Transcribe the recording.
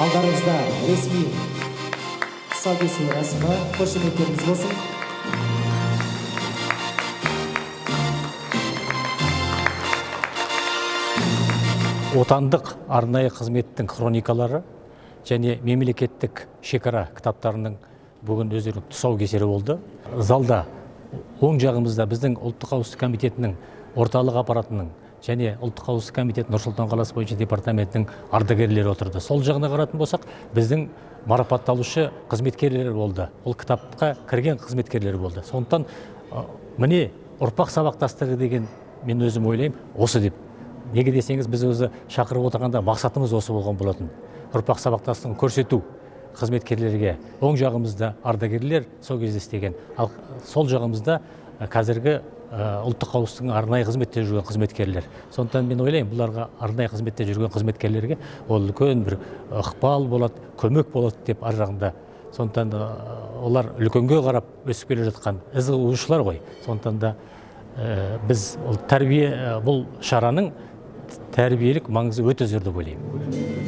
алдарыңызда ресми тұсаукесер рәсімі, қошеметтеріңіз болсын. Отандық арнайы қызметтің хроникалары және мемлекеттік шекара кітаптарының бүгін өздерінің тұсаукесері болды. Залда оң жағымызда біздің ұлттық қауіпсіздік комитетінің орталық аппаратының және ұлттық қауіпсіздік комитеті Нұр-Сұлтан қаласы бойынша департаментінің ардагерлері отырды. Сол жағына қаратын болсақ, біздің марапатталушы қызметкерлер болды. Ол кітапқа кірген қызметкерлер болды. Сондықтан міне ұрпақ сабақтастығы деген мен өзім ойлаймын осы деп. Неге десеңіз, біз өзі шақырып отырғанда мақсатымыз осы болған болатын. Ұрпақ сабақтастығын көрсету қызметкерлерге. Оң жағымызда ардагерлер сол кезде істеген. Ал сол жағымызда қазіргі ұлттық қауіпсіздіктің арнайы қызметте жүрген қызметкерлер. Сондықтан мен ойлаймын, бұларға арнайы қызметте жүрген қызметкерлерге ол үлкен бір ықпал болады, көмек болады деп ар жағында. Сондықтан олар үлкенге қарап өсіп келе жатқан із қуушылар ғой. Сондықтан да біз бұл шараның тәрбиелік маңызы өте зор деп ойлаймын.